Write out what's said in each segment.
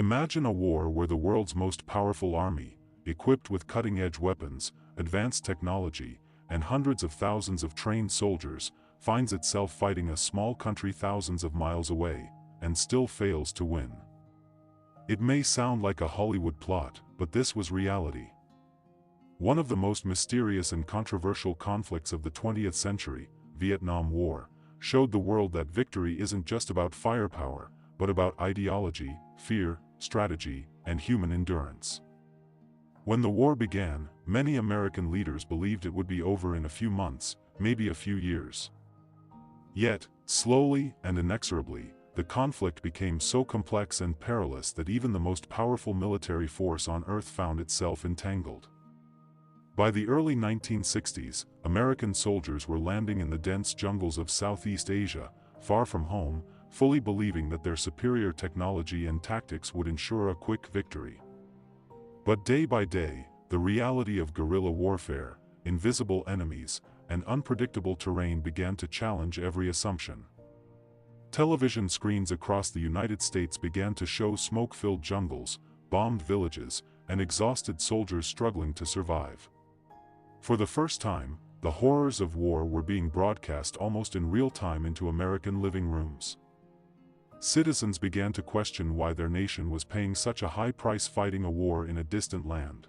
Imagine a war where the world's most powerful army, equipped with cutting-edge weapons, advanced technology, and hundreds of thousands of trained soldiers, finds itself fighting a small country thousands of miles away, and still fails to win. It may sound like a Hollywood plot, but this was reality. One of the most mysterious and controversial conflicts of the 20th century, Vietnam War, showed the world that victory isn't just about firepower, but about ideology, fear, strategy, and human endurance. When the war began, many American leaders believed it would be over in a few months, maybe a few years. Yet, slowly and inexorably, the conflict became so complex and perilous that even the most powerful military force on Earth found itself entangled. By the early 1960s, American soldiers were landing in the dense jungles of Southeast Asia, far from home, fully believing that their superior technology and tactics would ensure a quick victory. But day by day, the reality of guerrilla warfare, invisible enemies, and unpredictable terrain began to challenge every assumption. Television screens across the United States began to show smoke-filled jungles, bombed villages, and exhausted soldiers struggling to survive. For the first time, the horrors of war were being broadcast almost in real time into American living rooms. Citizens began to question why their nation was paying such a high price fighting a war in a distant land.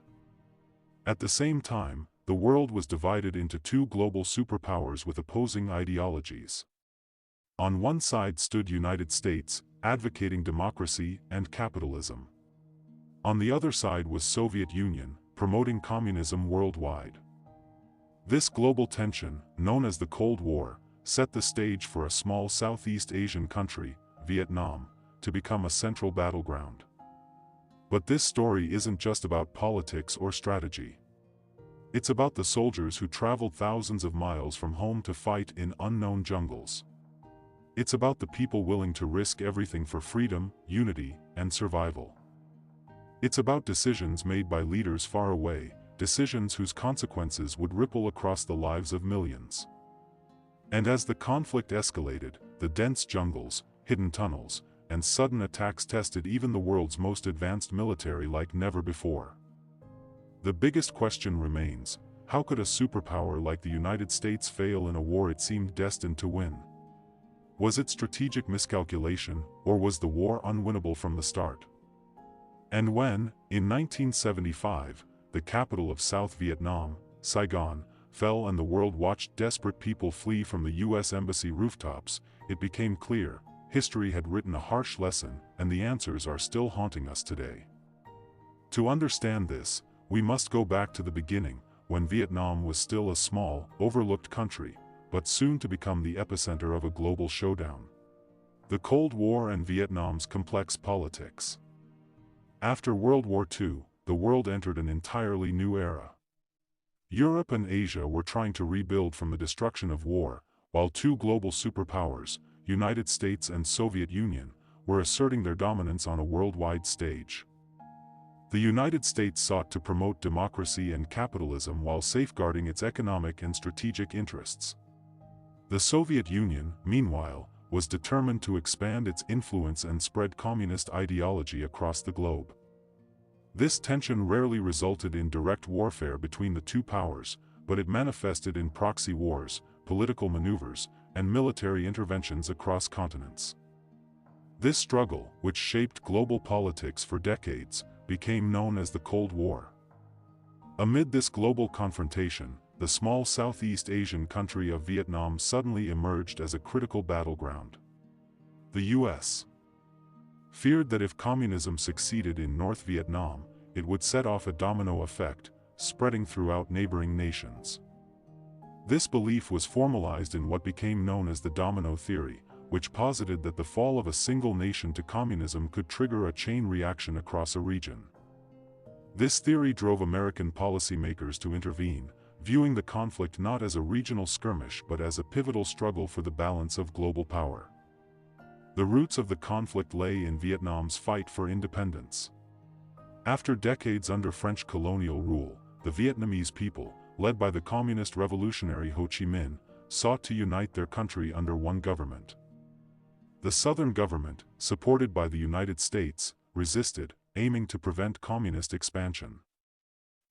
At the same time, the world was divided into two global superpowers with opposing ideologies. On one side stood United States, advocating democracy and capitalism. On the other side was Soviet Union, promoting communism worldwide. This global tension, known as the Cold War, set the stage for a small Southeast Asian country, Vietnam, to become a central battleground. But this story isn't just about politics or strategy. It's about the soldiers who traveled thousands of miles from home to fight in unknown jungles. It's about the people willing to risk everything for freedom, unity, and survival. It's about decisions made by leaders far away, decisions whose consequences would ripple across the lives of millions. And as the conflict escalated, the dense jungles, hidden tunnels, and sudden attacks tested even the world's most advanced military like never before. The biggest question remains: how could a superpower like the United States fail in a war it seemed destined to win? Was it strategic miscalculation, or was the war unwinnable from the start? And when, in 1975, the capital of South Vietnam, Saigon, fell and the world watched desperate people flee from the U.S. Embassy rooftops, it became clear: history had written a harsh lesson, and the answers are still haunting us today. To understand this, we must go back to the beginning, when Vietnam was still a small, overlooked country, but soon to become the epicenter of a global showdown. The Cold War and Vietnam's complex politics. After World War II, the world entered an entirely new era. Europe and Asia were trying to rebuild from the destruction of war, while two global superpowers, United States and Soviet Union, were asserting their dominance on a worldwide stage. The United States sought to promote democracy and capitalism while safeguarding its economic and strategic interests. The Soviet Union, meanwhile, was determined to expand its influence and spread communist ideology across the globe. This tension rarely resulted in direct warfare between the two powers, but it manifested in proxy wars, political maneuvers, and military interventions across continents. This struggle, which shaped global politics for decades, became known as the Cold War. Amid this global confrontation, the small Southeast Asian country of Vietnam suddenly emerged as a critical battleground. The U.S. feared that if communism succeeded in North Vietnam, it would set off a domino effect, spreading throughout neighboring nations. This belief was formalized in what became known as the domino theory, which posited that the fall of a single nation to communism could trigger a chain reaction across a region. This theory drove American policymakers to intervene, viewing the conflict not as a regional skirmish but as a pivotal struggle for the balance of global power. The roots of the conflict lay in Vietnam's fight for independence. After decades under French colonial rule, the Vietnamese people, led by the communist revolutionary Ho Chi Minh, sought to unite their country under one government. The Southern government, supported by the United States, resisted, aiming to prevent communist expansion.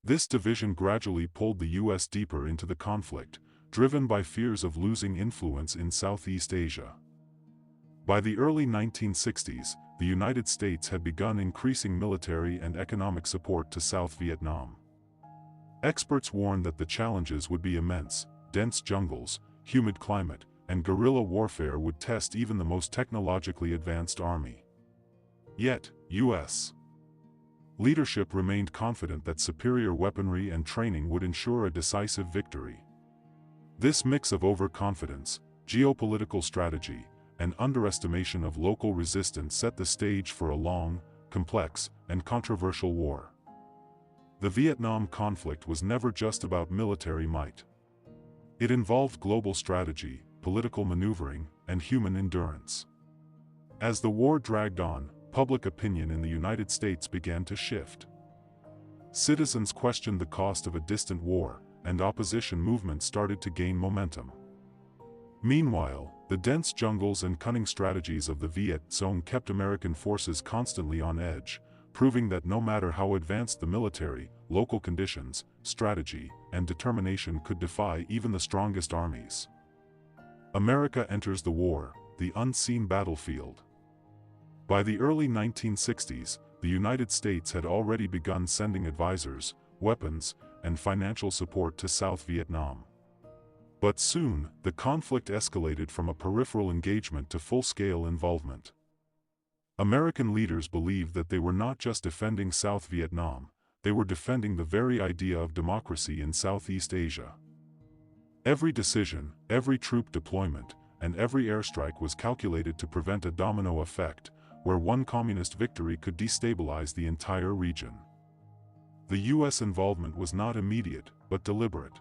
This division gradually pulled the U.S. deeper into the conflict, driven by fears of losing influence in Southeast Asia. By the early 1960s, the United States had begun increasing military and economic support to South Vietnam. Experts warned that the challenges would be immense: dense jungles, humid climate, and guerrilla warfare would test even the most technologically advanced army. Yet, U.S. leadership remained confident that superior weaponry and training would ensure a decisive victory. This mix of overconfidence, geopolitical strategy, and underestimation of local resistance set the stage for a long, complex, and controversial war. The Vietnam conflict was never just about military might. It involved global strategy, political maneuvering, and human endurance. As the war dragged on, public opinion in the United States began to shift. Citizens questioned the cost of a distant war, and opposition movements started to gain momentum. Meanwhile, the dense jungles and cunning strategies of the Viet Cong kept American forces constantly on edge, proving that no matter how advanced the military, local conditions, strategy, and determination could defy even the strongest armies. America enters the war, the unseen battlefield. By the early 1960s, the United States had already begun sending advisors, weapons, and financial support to South Vietnam. But soon, the conflict escalated from a peripheral engagement to full-scale involvement. American leaders believed that they were not just defending South Vietnam, they were defending the very idea of democracy in Southeast Asia. Every decision, every troop deployment, and every airstrike was calculated to prevent a domino effect, where one communist victory could destabilize the entire region. The U.S. involvement was not immediate, but deliberate.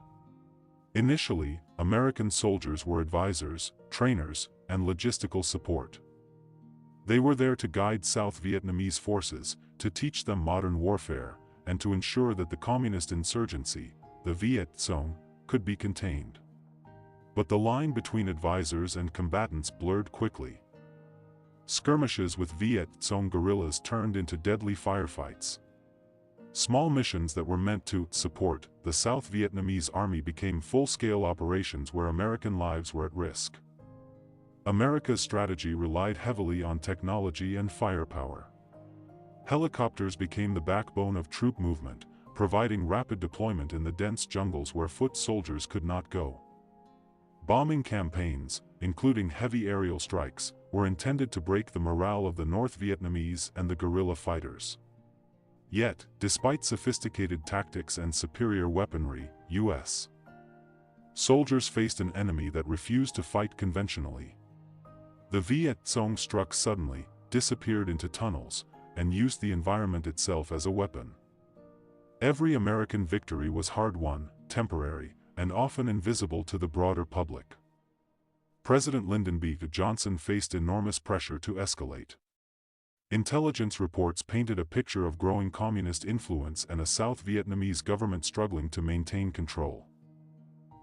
Initially, American soldiers were advisors, trainers, and logistical support. They were there to guide South Vietnamese forces, to teach them modern warfare, and to ensure that the communist insurgency, the Viet Cong, could be contained. But the line between advisors and combatants blurred quickly. Skirmishes with Viet Cong guerrillas turned into deadly firefights. Small missions that were meant to support the South Vietnamese army became full-scale operations where American lives were at risk. America's strategy relied heavily on technology and firepower. Helicopters became the backbone of troop movement, providing rapid deployment in the dense jungles where foot soldiers could not go. Bombing campaigns, including heavy aerial strikes, were intended to break the morale of the North Vietnamese and the guerrilla fighters. Yet, despite sophisticated tactics and superior weaponry, U.S. soldiers faced an enemy that refused to fight conventionally. The Viet Cong struck suddenly, disappeared into tunnels, and used the environment itself as a weapon. Every American victory was hard-won, temporary, and often invisible to the broader public. President Lyndon B. Johnson faced enormous pressure to escalate. Intelligence reports painted a picture of growing communist influence and a South Vietnamese government struggling to maintain control.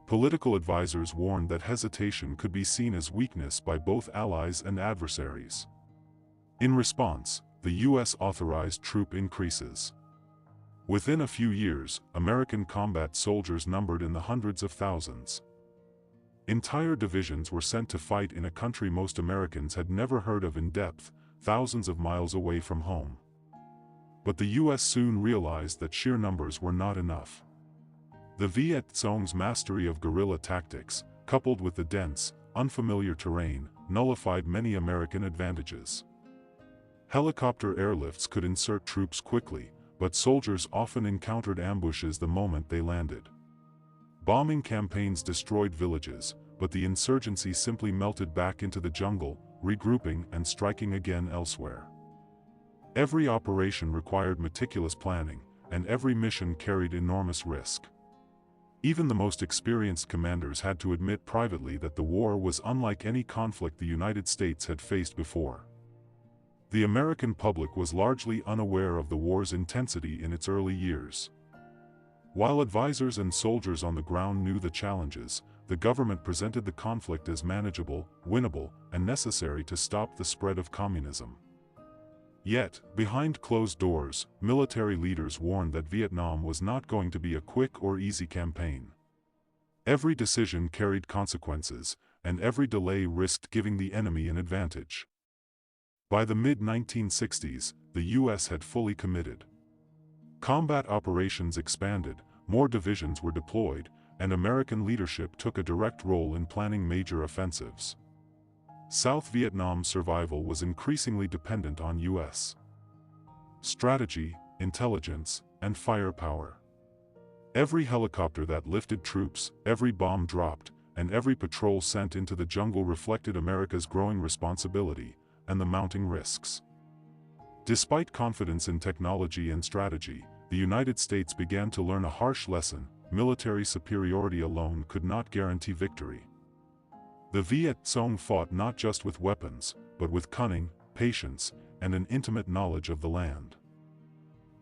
Political advisors warned that hesitation could be seen as weakness by both allies and adversaries. In response, the U.S. authorized troop increases. Within a few years, American combat soldiers numbered in the hundreds of thousands. Entire divisions were sent to fight in a country most Americans had never heard of in depth, thousands of miles away from home. But the U.S. soon realized that sheer numbers were not enough. The Viet Cong's mastery of guerrilla tactics, coupled with the dense, unfamiliar terrain, nullified many American advantages. Helicopter airlifts could insert troops quickly, but soldiers often encountered ambushes the moment they landed. Bombing campaigns destroyed villages, but the insurgency simply melted back into the jungle, regrouping and striking again elsewhere. Every operation required meticulous planning, and every mission carried enormous risk. Even the most experienced commanders had to admit privately that the war was unlike any conflict the United States had faced before. The American public was largely unaware of the war's intensity in its early years. While advisors and soldiers on the ground knew the challenges, the government presented the conflict as manageable, winnable, and necessary to stop the spread of communism. Yet, behind closed doors, military leaders warned that Vietnam was not going to be a quick or easy campaign. Every decision carried consequences, and every delay risked giving the enemy an advantage. By the mid-1960s, the U.S. had fully committed. Combat operations expanded, more divisions were deployed, and American leadership took a direct role in planning major offensives. South Vietnam's survival was increasingly dependent on U.S. strategy, intelligence, and firepower. Every helicopter that lifted troops, every bomb dropped, and every patrol sent into the jungle reflected America's growing responsibility and the mounting risks. Despite confidence in technology and strategy, the United States began to learn a harsh lesson: military superiority alone could not guarantee victory. The Viet Cong fought not just with weapons, but with cunning, patience, and an intimate knowledge of the land.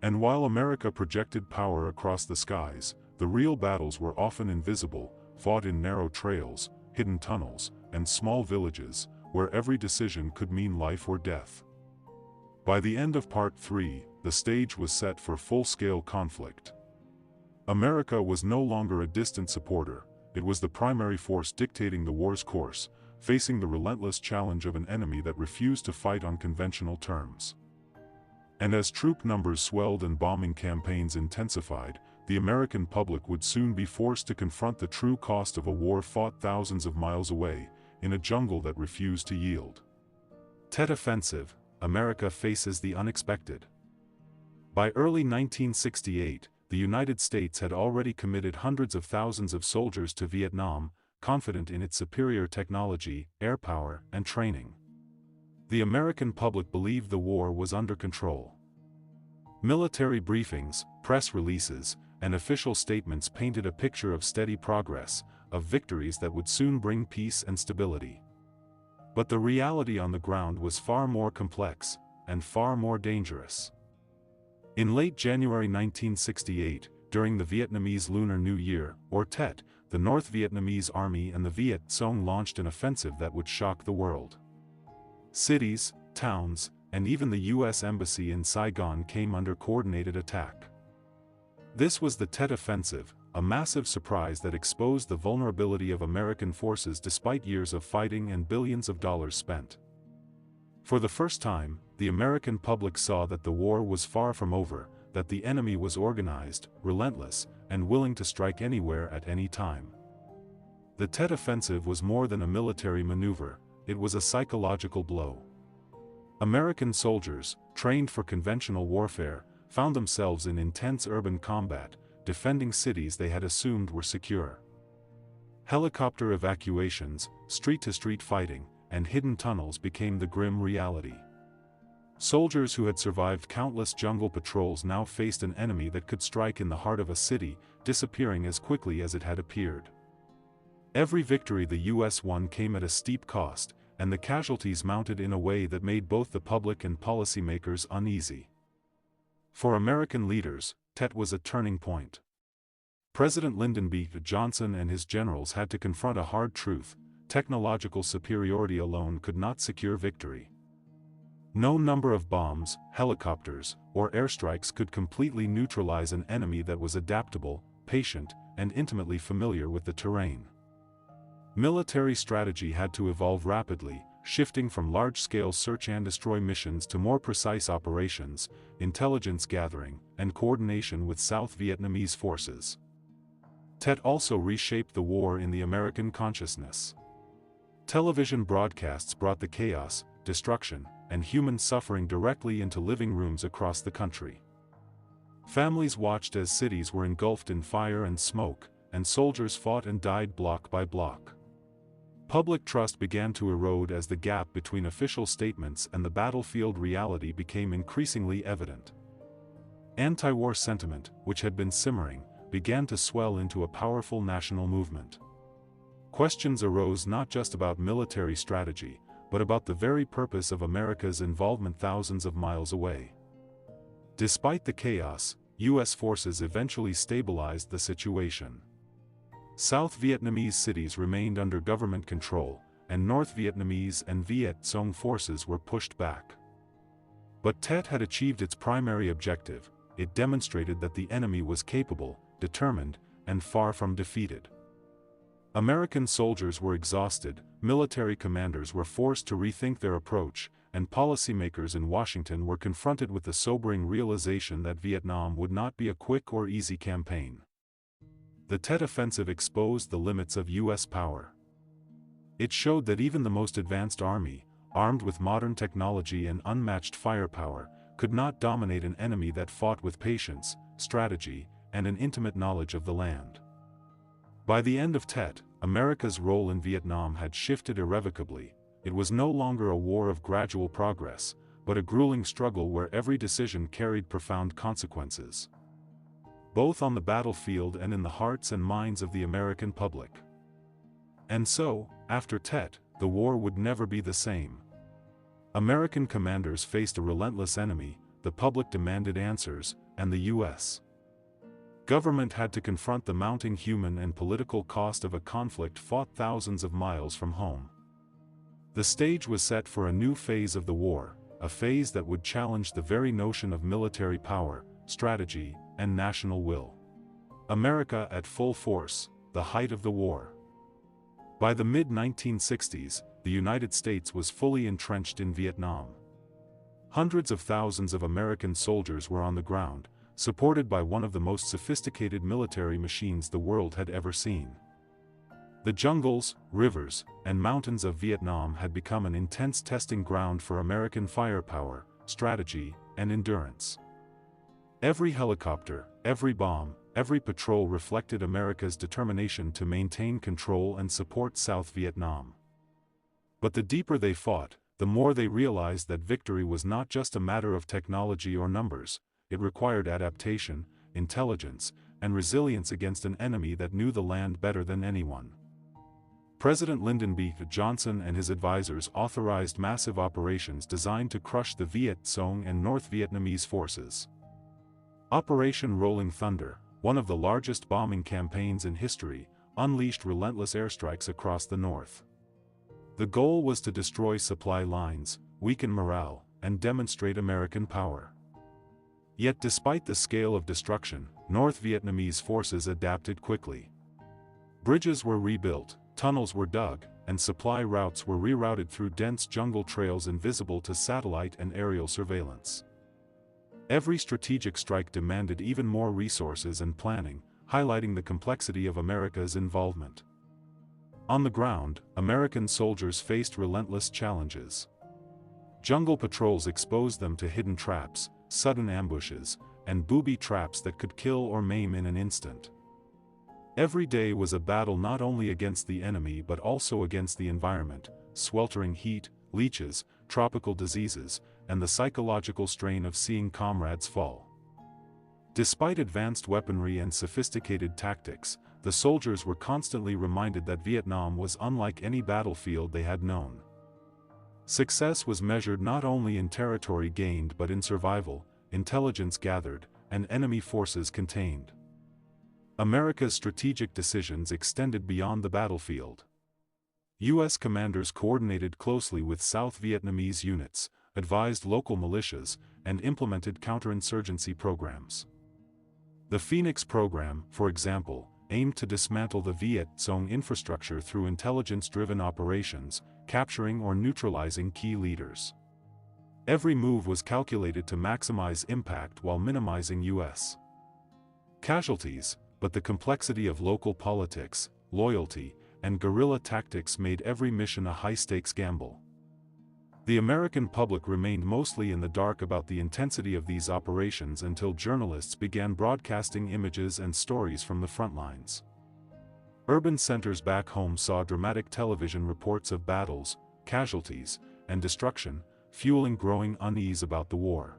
And while America projected power across the skies, the real battles were often invisible, fought in narrow trails, hidden tunnels, and small villages, where every decision could mean life or death. By the end of Part 3, the stage was set for full-scale conflict. America was no longer a distant supporter, it was the primary force dictating the war's course, facing the relentless challenge of an enemy that refused to fight on conventional terms. And as troop numbers swelled and bombing campaigns intensified, the American public would soon be forced to confront the true cost of a war fought thousands of miles away, in a jungle that refused to yield. Tet Offensive, America faces the unexpected. By early 1968, the United States had already committed hundreds of thousands of soldiers to Vietnam, confident in its superior technology, air power, and training. The American public believed the war was under control. Military briefings, press releases, and official statements painted a picture of steady progress, of victories that would soon bring peace and stability. But the reality on the ground was far more complex, and far more dangerous. In late January 1968, during the Vietnamese Lunar New Year, or Tet, the North Vietnamese Army and the Viet Cong launched an offensive that would shock the world. Cities, towns, and even the U.S. Embassy in Saigon came under coordinated attack. This was the Tet Offensive, a massive surprise that exposed the vulnerability of American forces despite years of fighting and billions of dollars spent. For the first time, the American public saw that the war was far from over, that the enemy was organized, relentless, and willing to strike anywhere at any time. The Tet Offensive was more than a military maneuver, it was a psychological blow. American soldiers, trained for conventional warfare, found themselves in intense urban combat, defending cities they had assumed were secure. Helicopter evacuations, street-to-street fighting, and hidden tunnels became the grim reality. Soldiers who had survived countless jungle patrols now faced an enemy that could strike in the heart of a city, disappearing as quickly as it had appeared. Every victory the U.S. won came at a steep cost, and the casualties mounted in a way that made both the public and policymakers uneasy. For American leaders, Tet was a turning point. President Lyndon B. Johnson and his generals had to confront a hard truth: technological superiority alone could not secure victory. No number of bombs, helicopters, or airstrikes could completely neutralize an enemy that was adaptable, patient, and intimately familiar with the terrain. Military strategy had to evolve rapidly, shifting from large-scale search-and-destroy missions to more precise operations, intelligence gathering, and coordination with South Vietnamese forces. Tet also reshaped the war in the American consciousness. Television broadcasts brought the chaos, destruction, and human suffering directly into living rooms across the country. Families watched as cities were engulfed in fire and smoke, and soldiers fought and died block by block. Public trust began to erode as the gap between official statements and the battlefield reality became increasingly evident. Anti-war sentiment, which had been simmering, began to swell into a powerful national movement. Questions arose not just about military strategy, but about the very purpose of America's involvement thousands of miles away. Despite the chaos, U.S. forces eventually stabilized the situation. South Vietnamese cities remained under government control, and North Vietnamese and Viet Cong forces were pushed back. But Tet had achieved its primary objective. It demonstrated that the enemy was capable, determined, and far from defeated. American soldiers were exhausted, military commanders were forced to rethink their approach, and policymakers in Washington were confronted with the sobering realization that Vietnam would not be a quick or easy campaign. The Tet Offensive exposed the limits of U.S. power. It showed that even the most advanced army, armed with modern technology and unmatched firepower, could not dominate an enemy that fought with patience, strategy, and an intimate knowledge of the land. By the end of Tet, America's role in Vietnam had shifted irrevocably. It was no longer a war of gradual progress, but a grueling struggle where every decision carried profound consequences, both on the battlefield and in the hearts and minds of the American public. And so, after Tet, the war would never be the same. American commanders faced a relentless enemy, the public demanded answers, and the U.S. government had to confront the mounting human and political cost of a conflict fought thousands of miles from home. The stage was set for a new phase of the war, a phase that would challenge the very notion of military power, strategy, and national will. America at full force, the height of the war. By the mid-1960s, the United States was fully entrenched in Vietnam. Hundreds of thousands of American soldiers were on the ground, supported by one of the most sophisticated military machines the world had ever seen. The jungles, rivers, and mountains of Vietnam had become an intense testing ground for American firepower, strategy, and endurance. Every helicopter, every bomb, every patrol reflected America's determination to maintain control and support South Vietnam. But the deeper they fought, the more they realized that victory was not just a matter of technology or numbers. It required adaptation, intelligence, and resilience against an enemy that knew the land better than anyone. President Lyndon B. Johnson and his advisors authorized massive operations designed to crush the Viet Cong and North Vietnamese forces. Operation Rolling Thunder, one of the largest bombing campaigns in history, unleashed relentless airstrikes across the north. The goal was to destroy supply lines, weaken morale, and demonstrate American power. Yet despite the scale of destruction, North Vietnamese forces adapted quickly. Bridges were rebuilt, tunnels were dug, and supply routes were rerouted through dense jungle trails invisible to satellite and aerial surveillance. Every strategic strike demanded even more resources and planning, highlighting the complexity of America's involvement. On the ground, American soldiers faced relentless challenges. Jungle patrols exposed them to hidden traps, sudden ambushes, and booby traps that could kill or maim in an instant. Every day was a battle not only against the enemy but also against the environment, sweltering heat, leeches, tropical diseases, and the psychological strain of seeing comrades fall. Despite advanced weaponry and sophisticated tactics, the soldiers were constantly reminded that Vietnam was unlike any battlefield they had known. Success was measured not only in territory gained but in survival, intelligence gathered, and enemy forces contained. America's strategic decisions extended beyond the battlefield. U.S. commanders coordinated closely with South Vietnamese units, advised local militias, and implemented counterinsurgency programs. The Phoenix program, for example, aimed to dismantle the Viet Cong infrastructure through intelligence-driven operations, capturing or neutralizing key leaders. Every move was calculated to maximize impact while minimizing U.S. casualties, but the complexity of local politics, loyalty, and guerrilla tactics made every mission a high-stakes gamble. The American public remained mostly in the dark about the intensity of these operations until journalists began broadcasting images and stories from the front lines. Urban centers back home saw dramatic television reports of battles, casualties, and destruction, fueling growing unease about the war.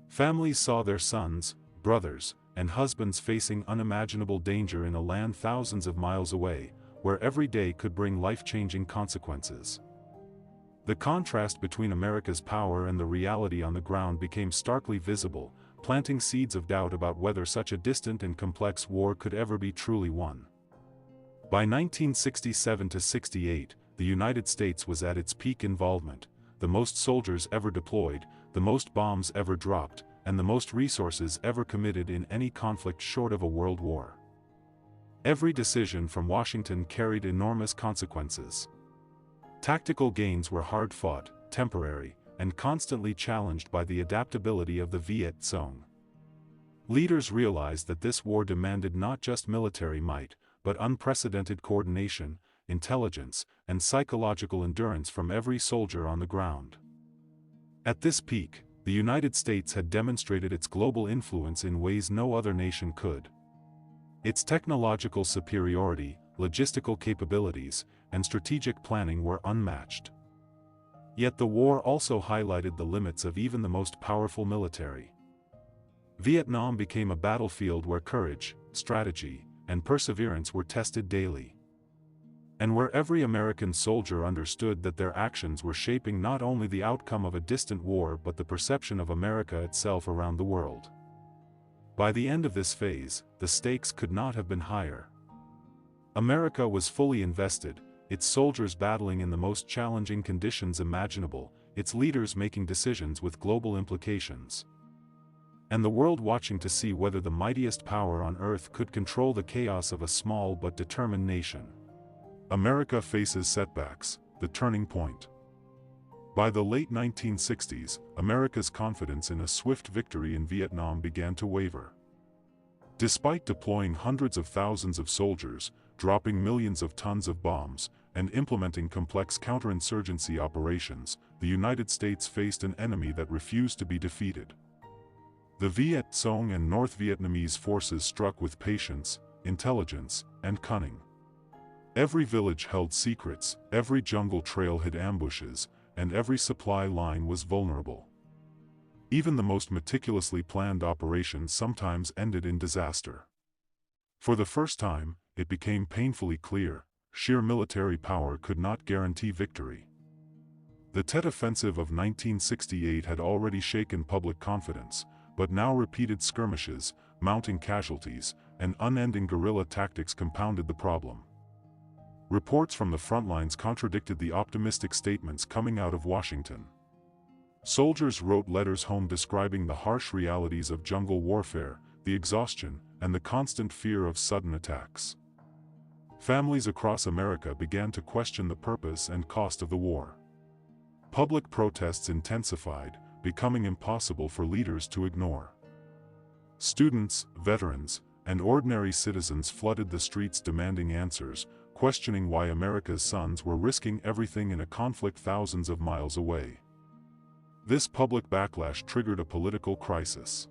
Families saw their sons, brothers, and husbands facing unimaginable danger in a land thousands of miles away, where every day could bring life-changing consequences. The contrast between America's power and the reality on the ground became starkly visible, planting seeds of doubt about whether such a distant and complex war could ever be truly won. By 1967–68, the United States was at its peak involvement, the most soldiers ever deployed, the most bombs ever dropped, and the most resources ever committed in any conflict short of a world war. Every decision from Washington carried enormous consequences. Tactical gains were hard-fought, temporary, and constantly challenged by the adaptability of the Viet Cong. Leaders realized that this war demanded not just military might, but unprecedented coordination, intelligence, and psychological endurance from every soldier on the ground. At this peak, the United States had demonstrated its global influence in ways no other nation could. Its technological superiority, logistical capabilities, and strategic planning were unmatched. Yet the war also highlighted the limits of even the most powerful military. Vietnam became a battlefield where courage, strategy, and perseverance were tested daily. And where every American soldier understood that their actions were shaping not only the outcome of a distant war but the perception of America itself around the world. By the end of this phase, the stakes could not have been higher. America was fully invested, its soldiers battling in the most challenging conditions imaginable, its leaders making decisions with global implications. And the world watching to see whether the mightiest power on earth could control the chaos of a small but determined nation. America faces setbacks, the turning point. By the late 1960s, America's confidence in a swift victory in Vietnam began to waver. Despite deploying hundreds of thousands of soldiers, dropping millions of tons of bombs, and implementing complex counterinsurgency operations, the United States faced an enemy that refused to be defeated. The Viet Cong and North Vietnamese forces struck with patience, intelligence, and cunning. Every village held secrets, every jungle trail hid ambushes, and every supply line was vulnerable. Even the most meticulously planned operations sometimes ended in disaster. For the first time, it became painfully clear, sheer military power could not guarantee victory. The Tet Offensive of 1968 had already shaken public confidence, but now repeated skirmishes, mounting casualties, and unending guerrilla tactics compounded the problem. Reports from the front lines contradicted the optimistic statements coming out of Washington. Soldiers wrote letters home describing the harsh realities of jungle warfare, the exhaustion, and the constant fear of sudden attacks. Families across America began to question the purpose and cost of the war. Public protests intensified, becoming impossible for leaders to ignore. Students, veterans, and ordinary citizens flooded the streets demanding answers, questioning why America's sons were risking everything in a conflict thousands of miles away. This public backlash triggered a political crisis.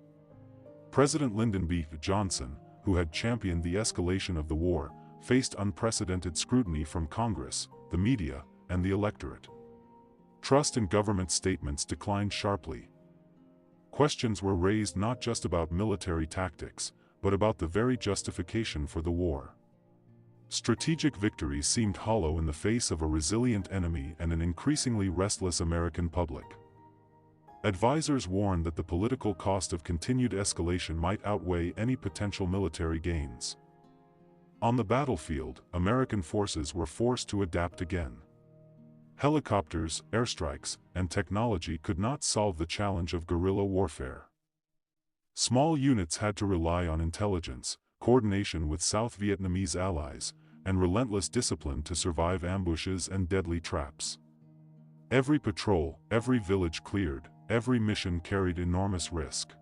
President Lyndon B. Johnson, who had championed the escalation of the war, faced unprecedented scrutiny from Congress, the media, and the electorate. Trust in government statements declined sharply. Questions were raised not just about military tactics, but about the very justification for the war. Strategic victories seemed hollow in the face of a resilient enemy and an increasingly restless American public. Advisors warned that the political cost of continued escalation might outweigh any potential military gains. On the battlefield, American forces were forced to adapt again. Helicopters, airstrikes, and technology could not solve the challenge of guerrilla warfare. Small units had to rely on intelligence, coordination with South Vietnamese allies, and relentless discipline to survive ambushes and deadly traps. Every patrol, every village cleared, every mission carried enormous risk.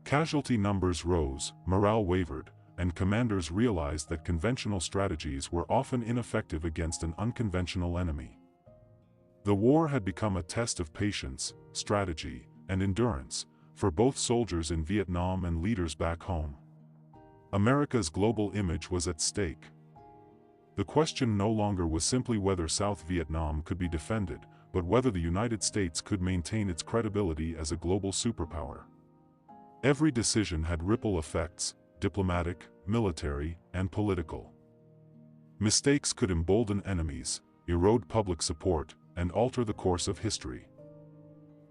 Casualty numbers rose, morale wavered, and commanders realized that conventional strategies were often ineffective against an unconventional enemy. The war had become a test of patience, strategy, and endurance, for both soldiers in Vietnam and leaders back home. America's global image was at stake. The question no longer was simply whether South Vietnam could be defended, but whether the United States could maintain its credibility as a global superpower. Every decision had ripple effects, diplomatic, military, and political. Mistakes could embolden enemies, erode public support, and alter the course of history.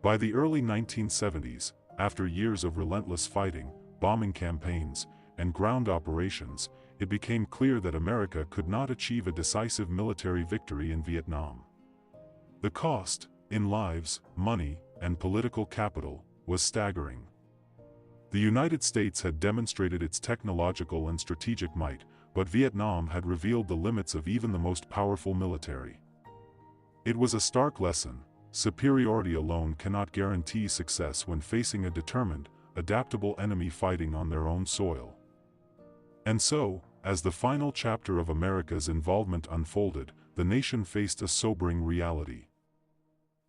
By the early 1970s, after years of relentless fighting, bombing campaigns, and ground operations, it became clear that America could not achieve a decisive military victory in Vietnam. The cost, in lives, money, and political capital, was staggering. The United States had demonstrated its technological and strategic might, but Vietnam had revealed the limits of even the most powerful military. It was a stark lesson: superiority alone cannot guarantee success when facing a determined, adaptable enemy fighting on their own soil. And so, as the final chapter of America's involvement unfolded, the nation faced a sobering reality.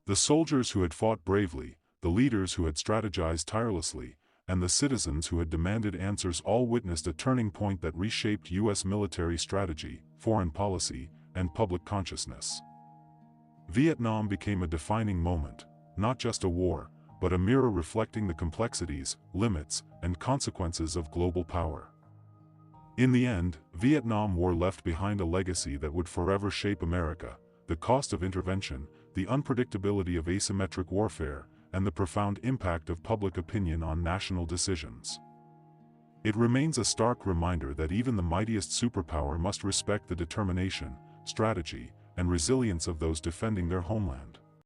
The soldiers who had fought bravely, the leaders who had strategized tirelessly, and the citizens who had demanded answers all witnessed a turning point that reshaped U.S. military strategy, foreign policy, and public consciousness. Vietnam became a defining moment, not just a war, but a mirror reflecting the complexities, limits, and consequences of global power. In the end, Vietnam War left behind a legacy that would forever shape America: the cost of intervention, the unpredictability of asymmetric warfare, and the profound impact of public opinion on national decisions. It remains a stark reminder that even the mightiest superpower must respect the determination, strategy, and resilience of those defending their homeland.